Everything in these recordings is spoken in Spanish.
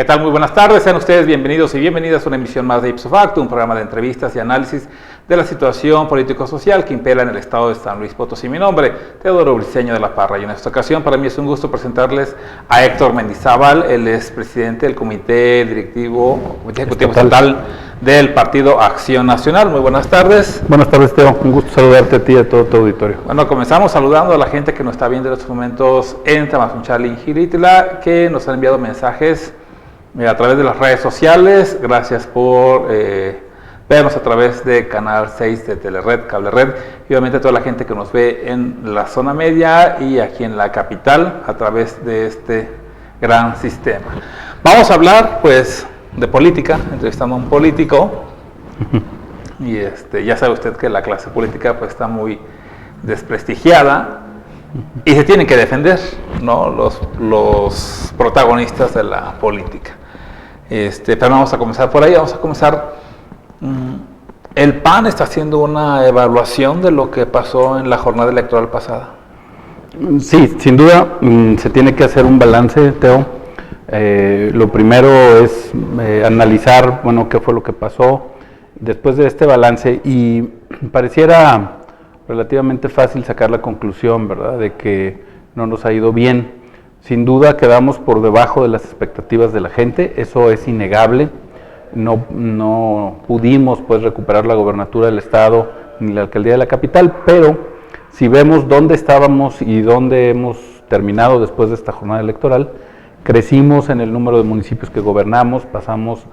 tal? Muy buenas tardes, sean ustedes bienvenidos y bienvenidas a una emisión más de Ipso Facto, un programa de entrevistas y análisis de la situación político-social que impera en el estado de San Luis Potosí. Mi nombre, Teodoro Briceño de la Parra, y en esta ocasión para mí es un gusto presentarles a Héctor Mendizábal. Él es presidente del Comité Ejecutivo Estatal del Partido Acción Nacional. Muy buenas tardes. Buenas tardes, Teo. Un gusto saludarte a ti y a todo tu auditorio. Bueno, comenzamos saludando a la gente que nos está viendo en estos momentos en Tamazunchale y Gilitla, que nos han enviado mensajes a través de las redes sociales. Gracias por vernos a través de Canal 6 de Telered, Cable Red, y obviamente a toda la gente que nos ve en la zona media y aquí en la capital a través de este gran sistema. Vamos a hablar, pues, de política, entrevistando a un político, y ya sabe usted que la clase política pues está muy desprestigiada y se tienen que defender, ¿no?, los protagonistas de la política. Pero vamos a comenzar por ahí, vamos a comenzar. El PAN está haciendo una evaluación de lo que pasó en la jornada electoral pasada. Sí, sin duda se tiene que hacer un balance, Teo. Lo primero es analizar, bueno, qué fue lo que pasó después de este balance, y pareciera relativamente fácil sacar la conclusión, ¿verdad?, de que no nos ha ido bien. Sin duda quedamos por debajo de las expectativas de la gente, eso es innegable. No pudimos pues recuperar la gobernatura del estado ni la alcaldía de la capital, pero si vemos dónde estábamos y dónde hemos terminado después de esta jornada electoral, crecimos en el número de municipios que gobernamos, pasamos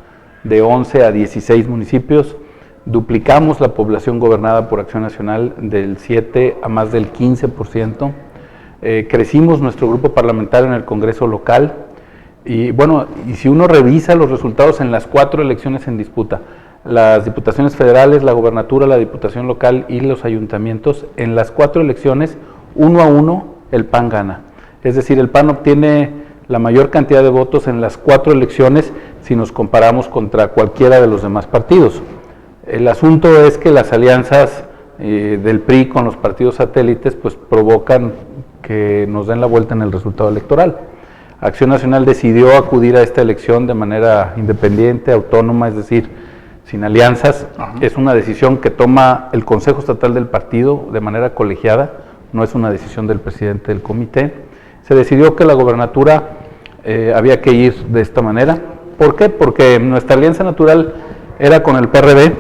de 11 a 16 municipios, duplicamos la población gobernada por Acción Nacional del 7 a más del 15%, crecimos nuestro grupo parlamentario en el Congreso local, y bueno, y si uno revisa los resultados en las 4 elecciones en disputa, las diputaciones federales, la gobernatura, la diputación local y los ayuntamientos, en las 4 elecciones, 1 a 1, el PAN gana. Es decir, el PAN obtiene la mayor cantidad de votos en las 4 elecciones si nos comparamos contra cualquiera de los demás partidos. El asunto es que las alianzas del PRI con los partidos satélites pues provocan que nos den la vuelta en el resultado electoral. Acción Nacional decidió acudir a esta elección de manera independiente, autónoma, es decir, sin alianzas. Es una decisión que toma el Consejo Estatal del partido de manera colegiada, no es una decisión del presidente del comité. Se decidió que la gobernatura había que ir de esta manera. ¿Por qué? Porque nuestra alianza natural era con el PRD,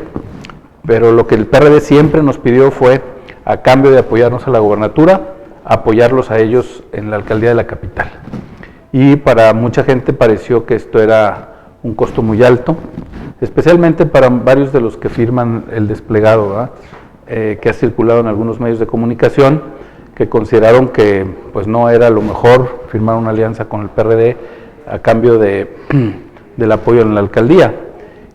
pero lo que el PRD siempre nos pidió fue, a cambio de apoyarnos a la gobernatura, apoyarlos a ellos en la alcaldía de la capital. Y para mucha gente pareció que esto era un costo muy alto, especialmente para varios de los que firman el desplegado, ¿verdad?, que ha circulado en algunos medios de comunicación, que consideraron que pues no era lo mejor firmar una alianza con el PRD a cambio del apoyo en la alcaldía.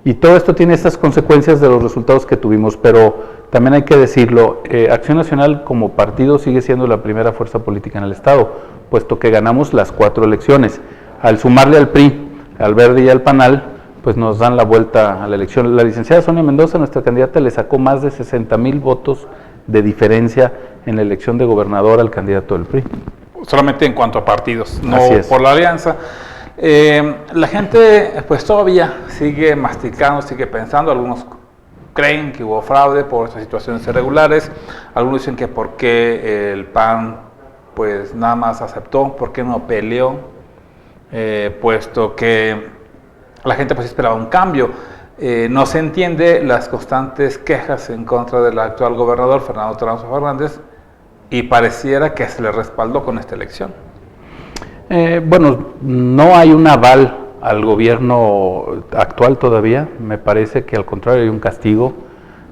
Y todo esto tiene estas consecuencias de los resultados que tuvimos, pero también hay que decirlo, Acción Nacional como partido sigue siendo la primera fuerza política en el estado, puesto que ganamos las 4 elecciones. Al sumarle al PRI, al Verde y al PANAL, pues nos dan la vuelta a la elección. La licenciada Sonia Mendoza, nuestra candidata, le sacó más de 60,000 votos de diferencia en la elección de gobernador al candidato del PRI. Solamente en cuanto a partidos, no por la alianza. La gente pues todavía sigue masticando, sigue pensando, algunos creen que hubo fraude por estas situaciones irregulares, algunos dicen que por qué el PAN pues nada más aceptó, por qué no peleó, puesto que la gente pues esperaba un cambio. No se entiende las constantes quejas en contra del actual gobernador Fernando Transo Fernández, y pareciera que se le respaldó con esta elección. Bueno, no hay un aval al gobierno actual todavía, me parece que al contrario hay un castigo.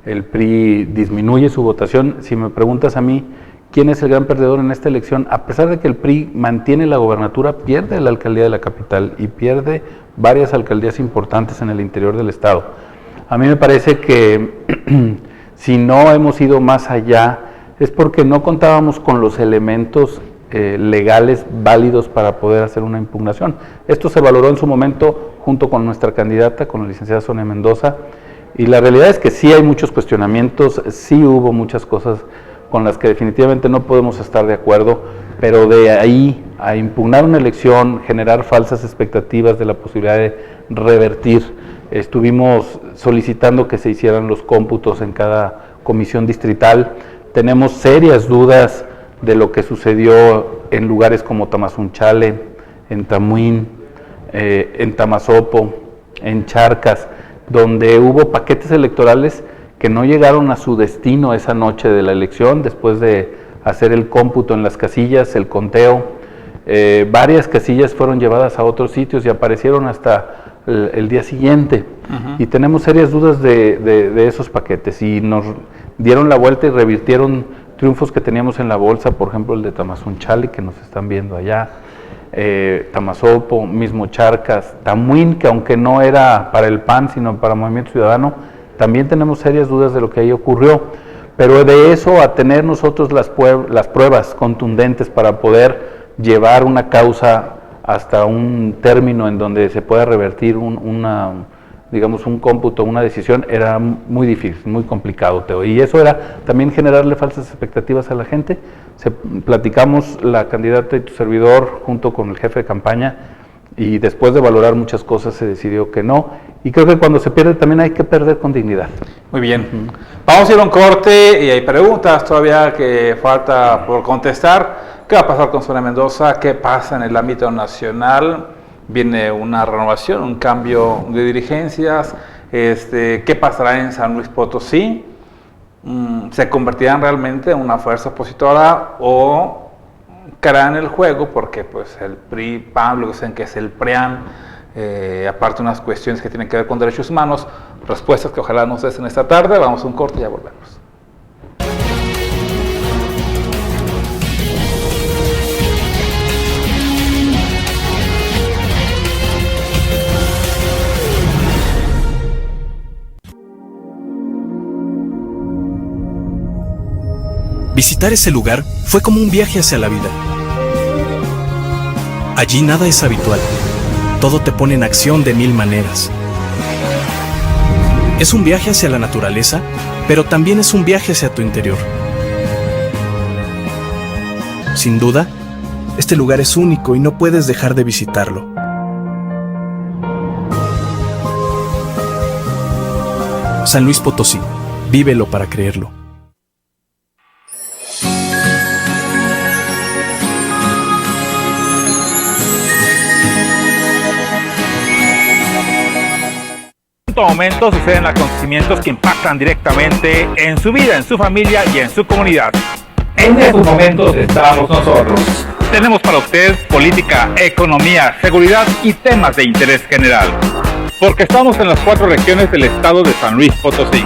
El PRI disminuye su votación. Si me preguntas a mí quién es el gran perdedor en esta elección, a pesar de que el PRI mantiene la gobernatura, pierde la alcaldía de la capital y pierde varias alcaldías importantes en el interior del estado. A mí me parece que si no hemos ido más allá es porque no contábamos con los elementos legales válidos para poder hacer una impugnación. Esto se valoró en su momento junto con nuestra candidata, con la licenciada Sonia Mendoza, y la realidad es que sí hay muchos cuestionamientos, sí hubo muchas cosas con las que definitivamente no podemos estar de acuerdo, pero de ahí a impugnar una elección, generar falsas expectativas de la posibilidad de revertir. Estuvimos solicitando que se hicieran los cómputos en cada comisión distrital. Tenemos serias dudas de lo que sucedió en lugares como Tamazunchale, en Tamuín, en Tamazopo, en Charcas, donde hubo paquetes electorales que no llegaron a su destino esa noche de la elección, después de hacer el cómputo en las casillas, el conteo. Varias casillas fueron llevadas a otros sitios y aparecieron hasta el día siguiente. Y tenemos serias dudas de esos paquetes, y nos dieron la vuelta y revirtieron triunfos que teníamos en la bolsa, por ejemplo el de Tamazunchale, que nos están viendo allá, Tamazopo, mismo Charcas, Tamuín, que aunque no era para el PAN, sino para Movimiento Ciudadano, también tenemos serias dudas de lo que ahí ocurrió. Pero de eso a tener nosotros las pruebas contundentes para poder llevar una causa hasta un término en donde se pueda revertir digamos un cómputo, una decisión, era muy difícil, muy complicado, Teo. Y eso era también generarle falsas expectativas a la gente. Platicamos la candidata y tu servidor junto con el jefe de campaña, y después de valorar muchas cosas se decidió que no. Y creo que cuando se pierde también hay que perder con dignidad. Muy bien. Vamos a ir a un corte y hay preguntas todavía que falta por contestar. ¿Qué va a pasar con Sonia Mendoza? ¿Qué pasa en el ámbito nacional? Viene una renovación, un cambio de dirigencias. ¿Qué pasará en San Luis Potosí? ¿Se convertirán realmente en una fuerza opositora o caerán en el juego? Porque pues el PRI, Pablo, dicen que es el PRIAN, aparte unas cuestiones que tienen que ver con derechos humanos, respuestas que ojalá nos des en esta tarde. Vamos a un corte y ya volvemos. Visitar ese lugar fue como un viaje hacia la vida. Allí nada es habitual. Todo te pone en acción de 1000 maneras. Es un viaje hacia la naturaleza, pero también es un viaje hacia tu interior. Sin duda, este lugar es único y no puedes dejar de visitarlo. San Luis Potosí, vívelo para creerlo. Momento suceden acontecimientos que impactan directamente en su vida, en su familia y en su comunidad. En estos momentos estamos nosotros. Tenemos para usted política, economía, seguridad y temas de interés general, porque estamos en las 4 regiones del estado de San Luis Potosí.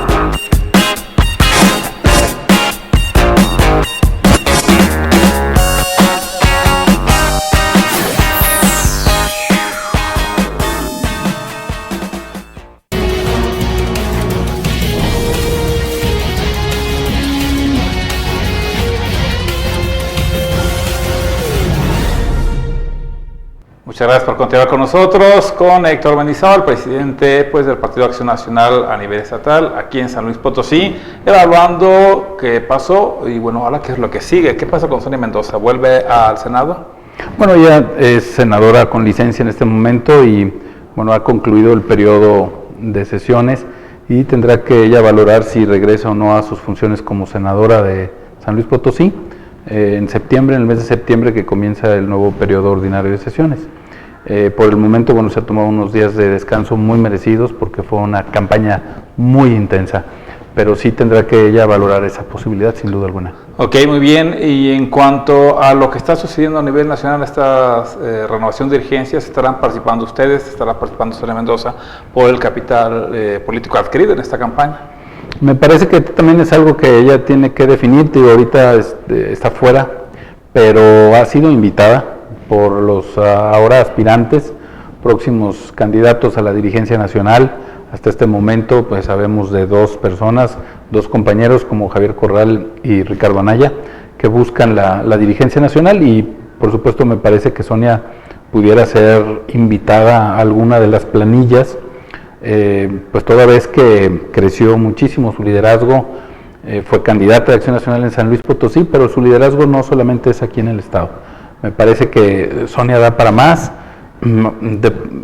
Muchas gracias por continuar con nosotros, con Héctor Mendizábal, presidente del Partido Acción Nacional a nivel estatal, aquí en San Luis Potosí, evaluando qué pasó y bueno, ahora qué es lo que sigue. ¿Qué pasa con Sonia Mendoza? ¿Vuelve al Senado? Bueno, ella es senadora con licencia en este momento y bueno, ha concluido el periodo de sesiones y tendrá que ella valorar si regresa o no a sus funciones como senadora de San Luis Potosí en septiembre, en el mes de septiembre, que comienza el nuevo periodo ordinario de sesiones. Por el momento, bueno, se ha tomado unos días de descanso muy merecidos porque fue una campaña muy intensa, pero sí tendrá que ella valorar esa posibilidad sin duda alguna. Ok, muy bien. Y en cuanto a lo que está sucediendo a nivel nacional, esta renovación de dirigencias, ¿estarán participando ustedes, estará participando Sonia Mendoza por el capital político adquirido en esta campaña? Me parece que también es algo que ella tiene que definir, y ahorita está fuera, pero ha sido invitada por los ahora aspirantes, próximos candidatos a la dirigencia nacional. Hasta este momento pues sabemos de 2 personas, 2 compañeros como Javier Corral y Ricardo Anaya, que buscan la dirigencia nacional, y por supuesto me parece que Sonia pudiera ser invitada a alguna de las planillas, pues toda vez que creció muchísimo su liderazgo fue candidata de Acción Nacional en San Luis Potosí, pero su liderazgo no solamente es aquí en el estado. Me parece que Sonia da para más.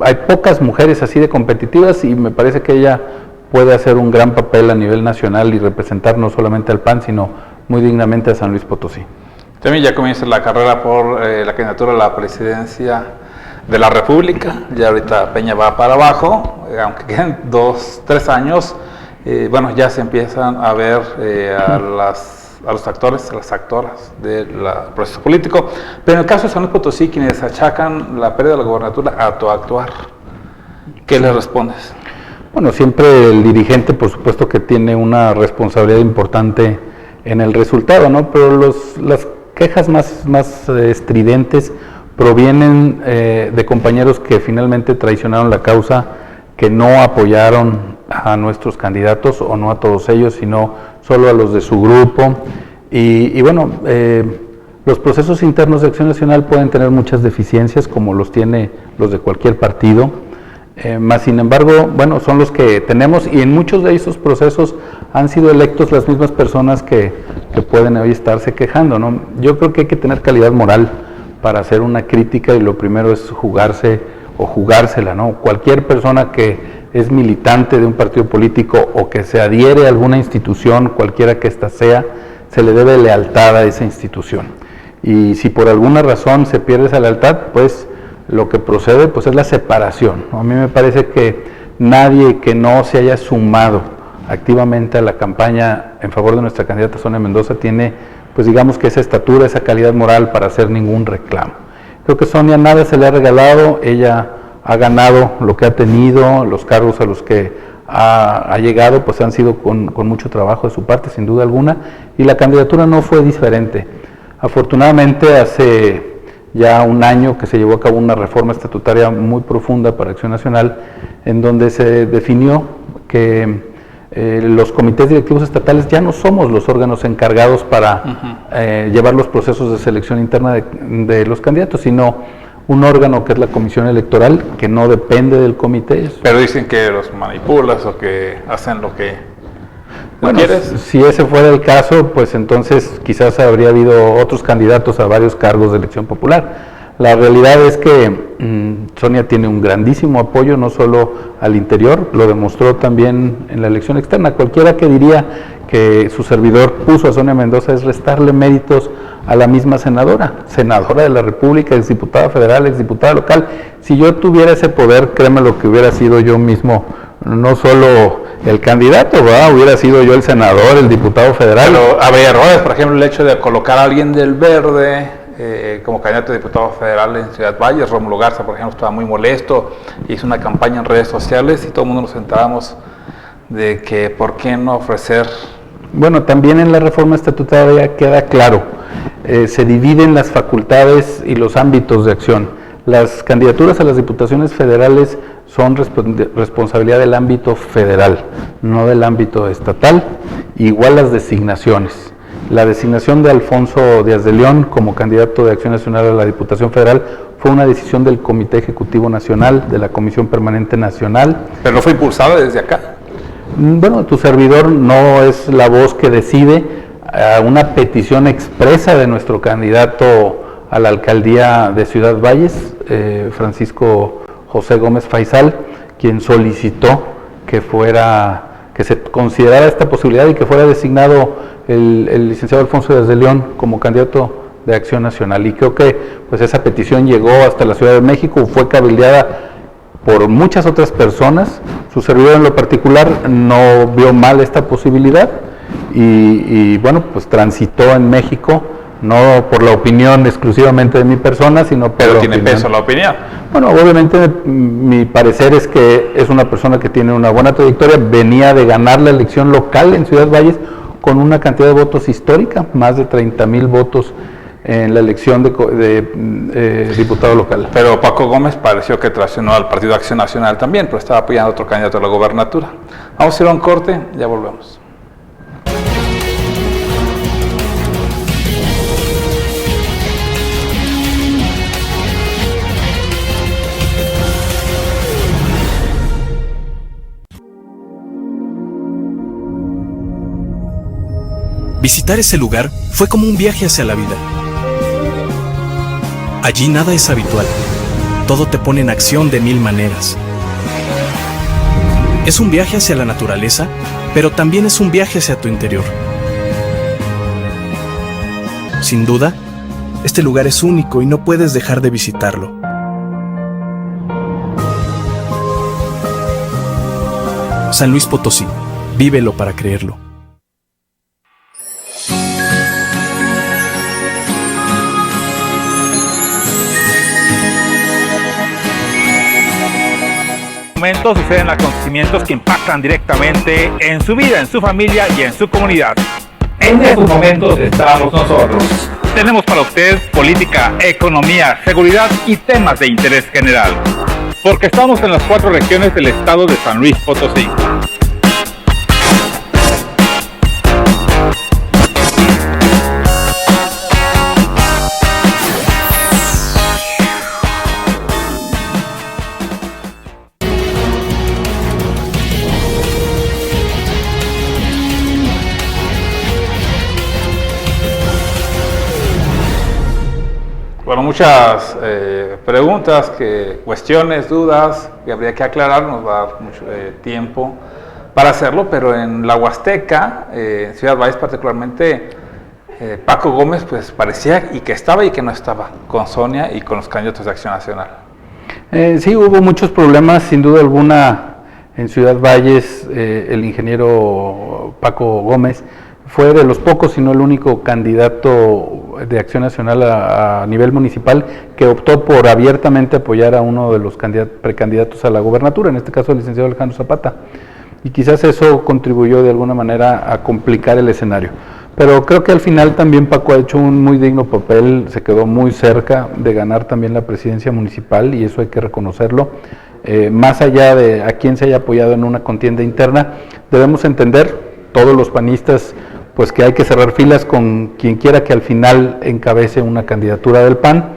Hay pocas mujeres así de competitivas y me parece que ella puede hacer un gran papel a nivel nacional y representar no solamente al PAN, sino muy dignamente a San Luis Potosí. También ya comienza la carrera por la candidatura a la presidencia de la República. Ya ahorita Peña va para abajo, aunque queden 2-3 años. Bueno, ya se empiezan a ver a los actores, a las actoras del proceso político. Pero en el caso de San Luis Potosí, quienes achacan la pérdida de la gobernatura a tu actuar, ¿qué les respondes? Bueno, siempre el dirigente, por supuesto que tiene una responsabilidad importante en el resultado, ¿no? Pero las quejas más estridentes provienen de compañeros que finalmente traicionaron la causa, que no apoyaron a nuestros candidatos, o no a todos ellos, sino solo a los de su grupo. Y bueno, los procesos internos de Acción Nacional pueden tener muchas deficiencias, como los tiene los de cualquier partido, más sin embargo, bueno, son los que tenemos, y en muchos de esos procesos han sido electos las mismas personas que pueden hoy estarse quejando, ¿no? Yo creo que hay que tener calidad moral para hacer una crítica, y lo primero es jugarse o jugársela, ¿no? Cualquier persona que es militante de un partido político o que se adhiere a alguna institución, cualquiera que ésta sea, se le debe lealtad a esa institución. Y si por alguna razón se pierde esa lealtad, pues lo que procede pues es la separación, ¿no? A mí me parece que nadie que no se haya sumado activamente a la campaña en favor de nuestra candidata Sonia Mendoza tiene, pues digamos que esa estatura, esa calidad moral para hacer ningún reclamo. Creo que Sonia nada se le ha regalado, ella ha ganado lo que ha tenido, los cargos a los que ha llegado pues han sido con mucho trabajo de su parte, sin duda alguna, y la candidatura no fue diferente. Afortunadamente hace ya un año que se llevó a cabo una reforma estatutaria muy profunda para Acción Nacional, en donde se definió que los comités directivos estatales ya no somos los órganos encargados para llevar los procesos de selección interna de los candidatos, sino un órgano que es la Comisión Electoral, que no depende del comité. Pero dicen que los manipulas o que hacen lo que bueno, quieres. Si ese fuera el caso, pues entonces quizás habría habido otros candidatos a varios cargos de elección popular. La realidad es que Sonia tiene un grandísimo apoyo, no solo al interior, lo demostró también en la elección externa. Cualquiera que diría que su servidor puso a Sonia Mendoza es restarle méritos a la misma senadora de la República, exdiputada federal, exdiputada local. Si yo tuviera ese poder, créeme lo que hubiera sido yo mismo, no solo el candidato, ¿verdad? Hubiera sido yo el senador, el diputado federal. Pero habría errores, por ejemplo, el hecho de colocar a alguien del Verde como candidato a diputado federal en Ciudad Valles. Rómulo Garza, por ejemplo, estaba muy molesto, hizo una campaña en redes sociales y todo el mundo nos enterábamos de que por qué no ofrecer. Bueno, también en la reforma estatutaria queda claro, se dividen las facultades y los ámbitos de acción. Las candidaturas a las diputaciones federales son responsabilidad del ámbito federal, no del ámbito estatal, igual las designaciones. La designación de Alfonso Díaz de León como candidato de Acción Nacional a la Diputación Federal fue una decisión del Comité Ejecutivo Nacional, de la Comisión Permanente Nacional. ¿Pero no fue impulsada desde acá? Bueno, tu servidor no es la voz que decide. Una petición expresa de nuestro candidato a la alcaldía de Ciudad Valles, Francisco José Gómez Faisal, quien solicitó que se considerara esta posibilidad y que fuera designado el licenciado Alfonso Díaz de León como candidato de Acción Nacional. Y creo que pues esa petición llegó hasta la Ciudad de México, fue cabildeada por muchas otras personas. Su servidor en lo particular no vio mal esta posibilidad y bueno, pues transitó en México, no por la opinión exclusivamente de mi persona, sino por Pero tiene peso la opinión. Bueno, obviamente mi parecer es que es una persona que tiene una buena trayectoria, venía de ganar la elección local en Ciudad Valles con una cantidad de votos histórica, más de 30,000 votos en la elección de diputado local. Pero Paco Gómez pareció que traicionó al Partido Acción Nacional también, pero estaba apoyando a otro candidato a la gobernatura. Vamos a ir a un corte, ya volvemos. Visitar ese lugar fue como un viaje hacia la vida. Allí nada es habitual. Todo te pone en acción de 1000 maneras. Es un viaje hacia la naturaleza, pero también es un viaje hacia tu interior. Sin duda, este lugar es único y no puedes dejar de visitarlo. San Luis Potosí, vívelo para creerlo. Momentos suceden acontecimientos que impactan directamente en su vida, en su familia y en su comunidad. En esos momentos estamos nosotros. Tenemos para usted política, economía, seguridad y temas de interés general. Porque estamos en las 4 regiones del estado de San Luis Potosí. Bueno, muchas preguntas, cuestiones, dudas que habría que aclarar, nos va a dar mucho tiempo para hacerlo, pero en la Huasteca, Ciudad Valles particularmente, Paco Gómez pues parecía y que estaba y que no estaba con Sonia y con los candidatos de Acción Nacional. Sí, hubo muchos problemas, sin duda alguna, en Ciudad Valles. El ingeniero Paco Gómez fue de los pocos, si no el único candidato de Acción Nacional a nivel municipal que optó por abiertamente apoyar a uno de los precandidatos a la gobernatura, en este caso el licenciado Alejandro Zapata, y quizás eso contribuyó de alguna manera a complicar el escenario. Pero creo que al final también Paco ha hecho un muy digno papel, se quedó muy cerca de ganar también la presidencia municipal y eso hay que reconocerlo. Más allá de a quién se haya apoyado en una contienda interna, debemos entender, todos los panistas, pues que hay que cerrar filas con quien quiera que al final encabece una candidatura del PAN,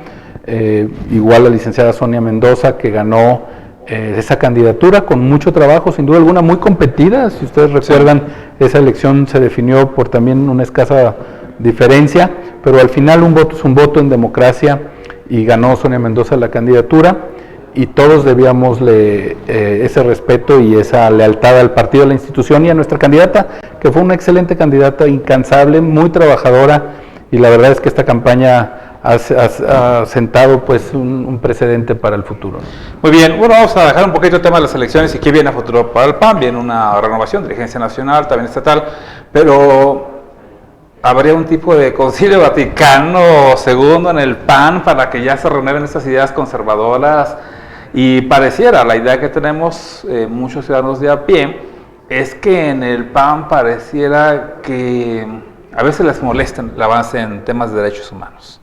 igual la licenciada Sonia Mendoza, que ganó esa candidatura con mucho trabajo, sin duda alguna muy competida. Si ustedes recuerdan, esa elección se definió por también una escasa diferencia, pero al final un voto es un voto en democracia y ganó Sonia Mendoza la candidatura. Y todos debíamos ese respeto y esa lealtad al partido, a la institución y a nuestra candidata, que fue una excelente candidata, incansable, muy trabajadora, y la verdad es que esta campaña ha sentado pues un precedente para el futuro. Muy bien, bueno, vamos a dejar un poquito el tema de las elecciones y qué viene a futuro para el PAN. Viene una renovación, dirigencia nacional, también estatal, pero ¿habría un tipo de concilio Vaticano II en el PAN para que ya se renueven estas ideas conservadoras? Y pareciera, la idea que tenemos muchos ciudadanos de a pie, es que en el PAN pareciera que a veces les molesta el avance en temas de derechos humanos.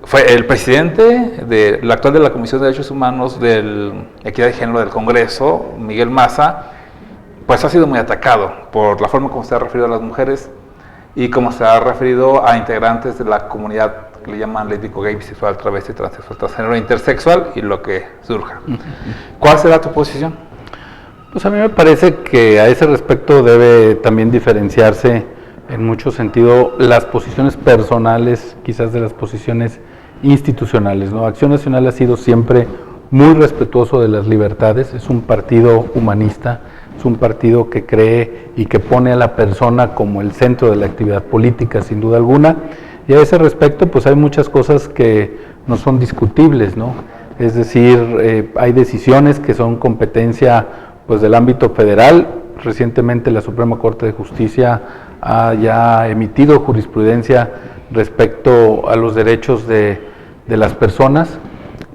Fue el presidente, el actual de la Comisión de Derechos Humanos de Equidad de Género del Congreso, Miguel Maza, pues ha sido muy atacado por la forma como se ha referido a las mujeres y como se ha referido a integrantes de la comunidad que le llaman lésbico, gay, bisexual, travesti, transexual, transgénero, intersexual y lo que surja. ¿Cuál será tu posición? Pues a mí me parece que a ese respecto debe también diferenciarse en mucho sentido las posiciones personales, quizás de las posiciones institucionales, ¿no? Acción Nacional ha sido siempre muy respetuoso de las libertades, es un partido humanista, es un partido que cree y que pone a la persona como el centro de la actividad política, sin duda alguna, y a ese respecto pues hay muchas cosas que no son discutibles, ¿no? Es decir, hay decisiones que son competencia pues del ámbito federal. Recientemente la Suprema Corte de Justicia ha ya emitido jurisprudencia respecto a los derechos de las personas,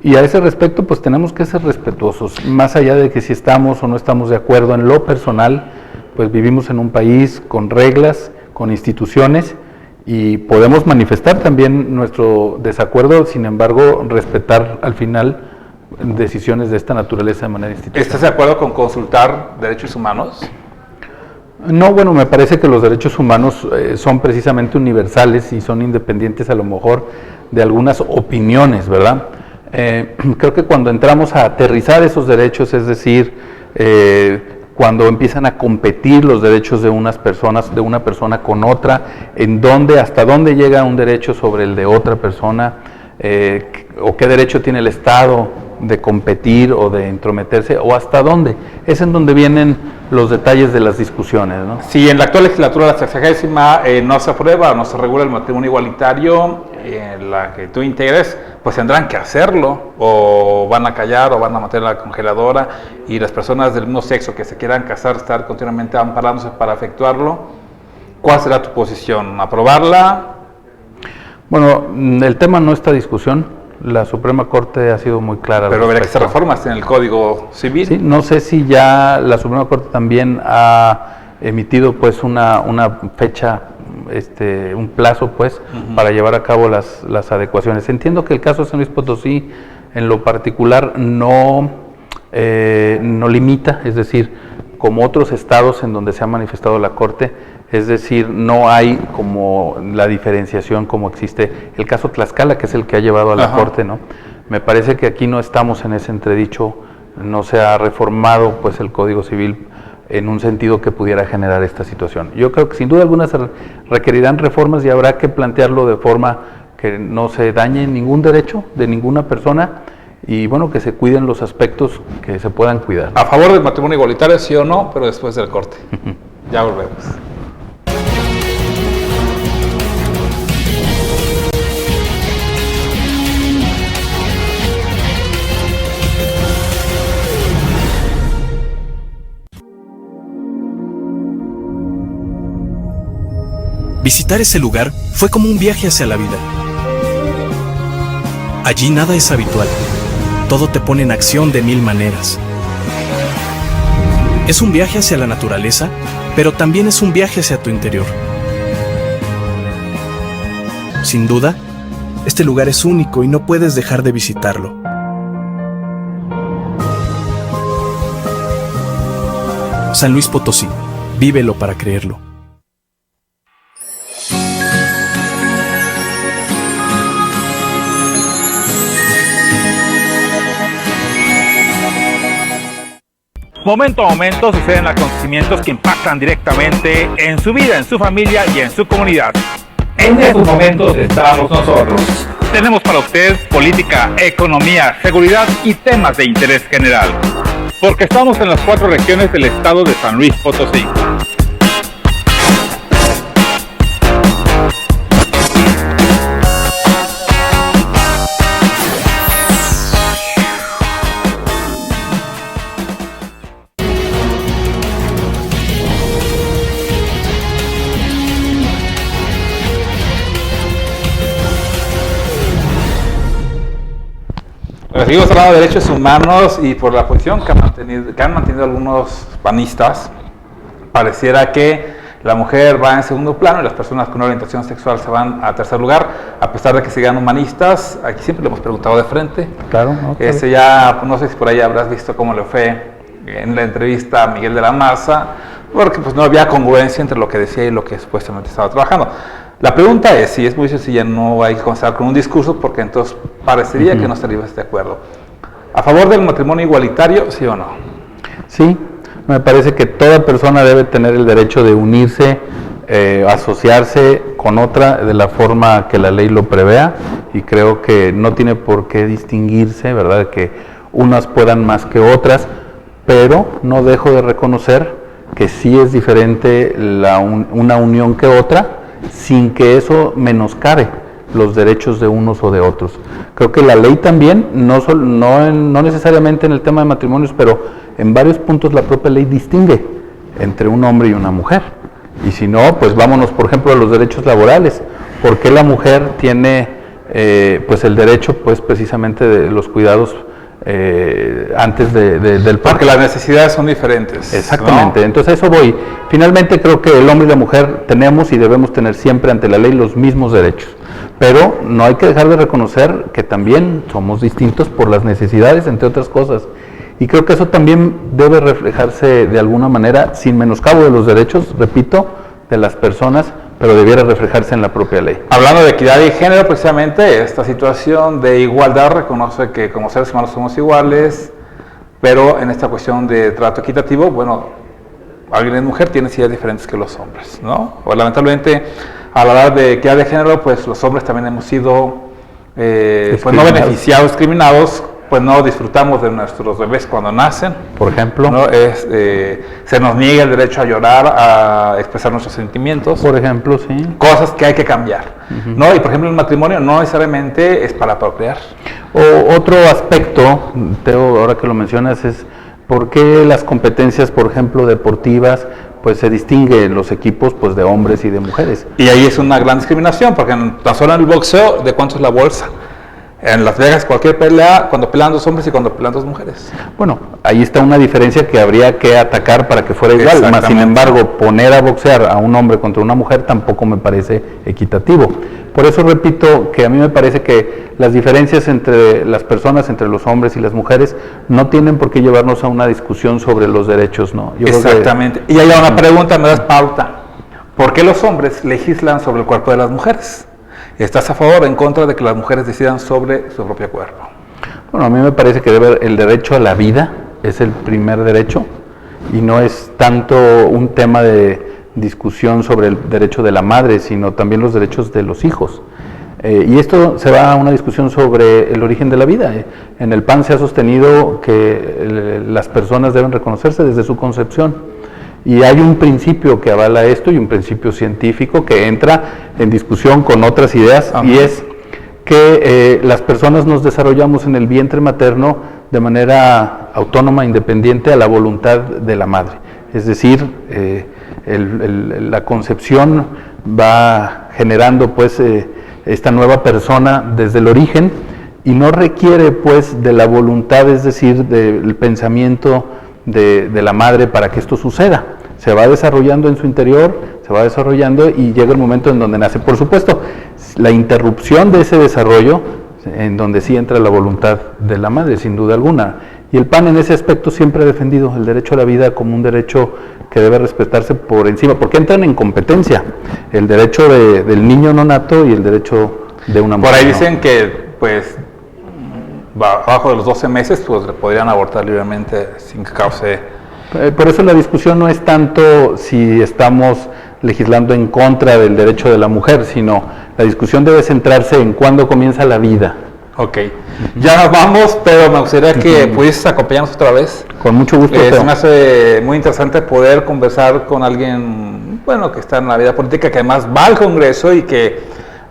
y a ese respecto pues tenemos que ser respetuosos, más allá de que si estamos o no estamos de acuerdo en lo personal, pues vivimos en un país con reglas, con instituciones, y podemos manifestar también nuestro desacuerdo, sin embargo respetar al final decisiones de esta naturaleza de manera institucional. ¿Estás de acuerdo con consultar derechos humanos? No, bueno, me parece que los derechos humanos son precisamente universales y son independientes a lo mejor de algunas opiniones, ¿verdad? Creo que cuando entramos a aterrizar esos derechos, es decir, cuando empiezan a competir los derechos de unas personas, de una persona con otra, hasta dónde llega un derecho sobre el de otra persona, o qué derecho tiene el Estado de competir o de entrometerse, o hasta dónde. Es en donde vienen los detalles de las discusiones, ¿no? Si en la actual legislatura, la 60ª, no se aprueba, no se regula el matrimonio igualitario en la que tú integres, pues tendrán que hacerlo, o van a callar, o van a meter la congeladora, y las personas del mismo sexo que se quieran casar, estar continuamente amparándose para efectuarlo. ¿Cuál será tu posición? ¿Aprobarla? Bueno, el tema no está a discusión. La Suprema Corte ha sido muy clara. Pero verá que se reformas en el Código Civil. Sí, no sé si ya la Suprema Corte también ha emitido pues una fecha, un plazo pues, para llevar a cabo las adecuaciones. Entiendo que el caso de San Luis Potosí en lo particular no limita, es decir, como otros estados en donde se ha manifestado la Corte, es decir, no hay como la diferenciación como existe el caso Tlaxcala, que es el que ha llevado a la Corte, ¿no? Me parece que aquí no estamos en ese entredicho, no se ha reformado pues el Código Civil en un sentido que pudiera generar esta situación. Yo creo que sin duda alguna se requerirán reformas y habrá que plantearlo de forma que no se dañe ningún derecho de ninguna persona y bueno, que se cuiden los aspectos que se puedan cuidar. ¿A favor del matrimonio igualitario, sí o no? Pero después del corte. Ya volvemos. Visitar ese lugar fue como un viaje hacia la vida. Allí nada es habitual. Todo te pone en acción de 1000 maneras. Es un viaje hacia la naturaleza, pero también es un viaje hacia tu interior. Sin duda, este lugar es único y no puedes dejar de visitarlo. San Luis Potosí, vívelo para creerlo. Momento a momento suceden acontecimientos que impactan directamente en su vida, en su familia y en su comunidad. En estos momentos estamos nosotros. Tenemos para usted política, economía, seguridad y temas de interés general. Porque estamos en las 4 regiones del estado de San Luis Potosí. Seguimos hablando de derechos humanos y por la posición que han mantenido algunos panistas, pareciera que la mujer va en segundo plano y las personas con una orientación sexual se van a tercer lugar, a pesar de que sigan humanistas. Aquí siempre le hemos preguntado de frente. Claro. No sé si por ahí habrás visto cómo le fue en la entrevista a Miguel de la Maza, porque pues no había congruencia entre lo que decía y lo que supuestamente estaba trabajando. La pregunta es, si es muy sencilla, no hay que comenzar con un discurso, porque entonces parecería que no estaríamos de acuerdo. ¿A favor del matrimonio igualitario, sí o no? Sí, me parece que toda persona debe tener el derecho de unirse, asociarse con otra de la forma que la ley lo prevea, y creo que no tiene por qué distinguirse, ¿verdad?, que unas puedan más que otras, pero no dejo de reconocer que sí es diferente una unión que otra, sin que eso menoscabe los derechos de unos o de otros. Creo que la ley también, no necesariamente en el tema de matrimonios, pero en varios puntos la propia ley distingue entre un hombre y una mujer. Y si no, pues vámonos, por ejemplo, a los derechos laborales. ¿Por qué la mujer tiene pues el derecho pues precisamente de los cuidados antes del parto? Porque las necesidades son diferentes. Exactamente, ¿no? Entonces a eso voy. Finalmente creo que el hombre y la mujer tenemos y debemos tener siempre ante la ley los mismos derechos, pero no hay que dejar de reconocer que también somos distintos por las necesidades, entre otras cosas, y creo que eso también debe reflejarse de alguna manera, sin menoscabo de los derechos, repito, de las personas, pero debiera reflejarse en la propia ley. Hablando de equidad y género, precisamente, esta situación de igualdad reconoce que como seres humanos somos iguales, pero en esta cuestión de trato equitativo, bueno, alguien es mujer tiene ideas diferentes que los hombres, ¿no? O lamentablemente, a la hora de equidad de género, pues los hombres también hemos sido pues no beneficiados, discriminados, pues no disfrutamos de nuestros bebés cuando nacen. Por ejemplo, ¿no? Se nos niega el derecho a llorar, a expresar nuestros sentimientos. Por ejemplo, sí. Cosas que hay que cambiar, ¿no? Y por ejemplo, el matrimonio no necesariamente es para procrear. O otro aspecto, Teo, ahora que lo mencionas, es por qué las competencias, por ejemplo, deportivas, pues se distinguen los equipos pues de hombres y de mujeres. Y ahí es una gran discriminación, porque tan solo en el boxeo, ¿de cuánto es la bolsa? En Las Vegas, cualquier pelea, cuando pelean dos hombres y cuando pelean dos mujeres. Bueno, ahí está una diferencia que habría que atacar para que fuera igual. Más sin embargo, poner a boxear a un hombre contra una mujer tampoco me parece equitativo. Por eso repito que a mí me parece que las diferencias entre las personas, entre los hombres y las mujeres, no tienen por qué llevarnos a una discusión sobre los derechos, ¿no? Yo exactamente. Y hay una pregunta, me das pauta. ¿Por qué los hombres legislan sobre el cuerpo de las mujeres? ¿Estás a favor o en contra de que las mujeres decidan sobre su propio cuerpo? Bueno, a mí me parece que el derecho a la vida es el primer derecho y no es tanto un tema de discusión sobre el derecho de la madre, sino también los derechos de los hijos. Y esto se va a una discusión sobre el origen de la vida. En el PAN se ha sostenido que las personas deben reconocerse desde su concepción. Y hay un principio que avala esto y un principio científico que entra en discusión con otras ideas. Ajá. Y es que las personas nos desarrollamos en el vientre materno de manera autónoma, independiente a la voluntad de la madre. Es decir, la concepción va generando pues esta nueva persona desde el origen y no requiere pues de la voluntad, es decir, del pensamiento de la madre para que esto suceda. Se va desarrollando en su interior, se va desarrollando y llega el momento en donde nace. Por supuesto, la interrupción de ese desarrollo, en donde sí entra la voluntad de la madre, sin duda alguna. Y el PAN en ese aspecto siempre ha defendido el derecho a la vida como un derecho que debe respetarse por encima, porque entran en competencia el derecho del niño no nato y el derecho de una mujer. Por ahí dicen que, pues, abajo de los 12 meses, pues podrían abortar libremente sin que cause... Por eso la discusión no es tanto si estamos legislando en contra del derecho de la mujer, sino la discusión debe centrarse en cuándo comienza la vida. Ok, ya nos vamos, pero me gustaría que pudieses acompañarnos otra vez. Con mucho gusto. Se me hace muy interesante poder conversar con alguien, bueno, que está en la vida política, que además va al Congreso y que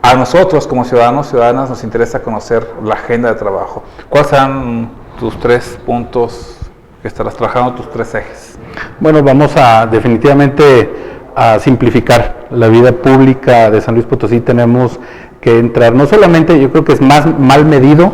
a nosotros como ciudadanas nos interesa conocer la agenda de trabajo. ¿Cuáles serán tus 3 puntos que estarás trabajando, tus 3 ejes? Bueno, vamos definitivamente a simplificar la vida pública de San Luis Potosí. Tenemos que entrar, no solamente, yo creo que es más mal medido,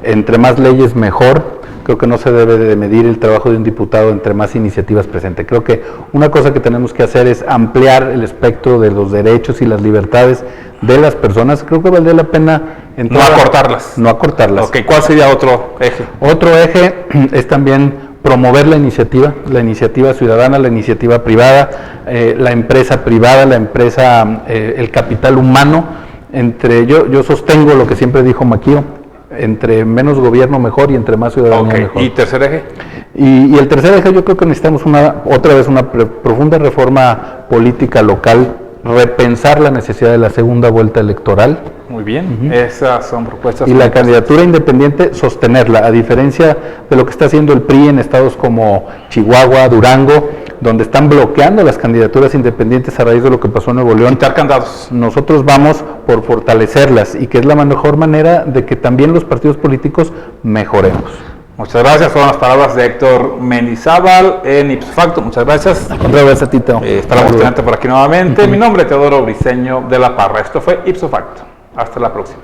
entre más leyes mejor. Creo que no se debe de medir el trabajo de un diputado entre más iniciativas presente. Creo que una cosa que tenemos que hacer es ampliar el espectro de los derechos y las libertades de las personas. Creo que valdría la pena no acortarlas. No acortarlas. Ok, ¿cuál sería otro eje? Otro eje es también promover la iniciativa ciudadana, la iniciativa privada, la empresa privada, el capital humano. Yo sostengo lo que siempre dijo Maquio: entre menos gobierno mejor y entre más ciudadanía mejor. ¿Y tercer eje? Y el tercer eje, yo creo que necesitamos otra vez una profunda reforma política local, repensar la necesidad de la segunda vuelta electoral. Muy bien, esas son propuestas. Y la candidatura independiente, sostenerla, a diferencia de lo que está haciendo el PRI en estados como Chihuahua, Durango, donde están bloqueando las candidaturas independientes a raíz de lo que pasó en Nuevo León. Quitar candados. Nosotros vamos por fortalecerlas y que es la mejor manera de que también los partidos políticos mejoremos. Muchas gracias, fueron las palabras de Héctor Mendizábal en Ipso Facto. Muchas gracias. Al contrario, gracias a ti, Teo. Estaremos por aquí nuevamente. Mi nombre es Teodoro Briceño de la Parra. Esto fue Ipso Facto. Hasta la próxima.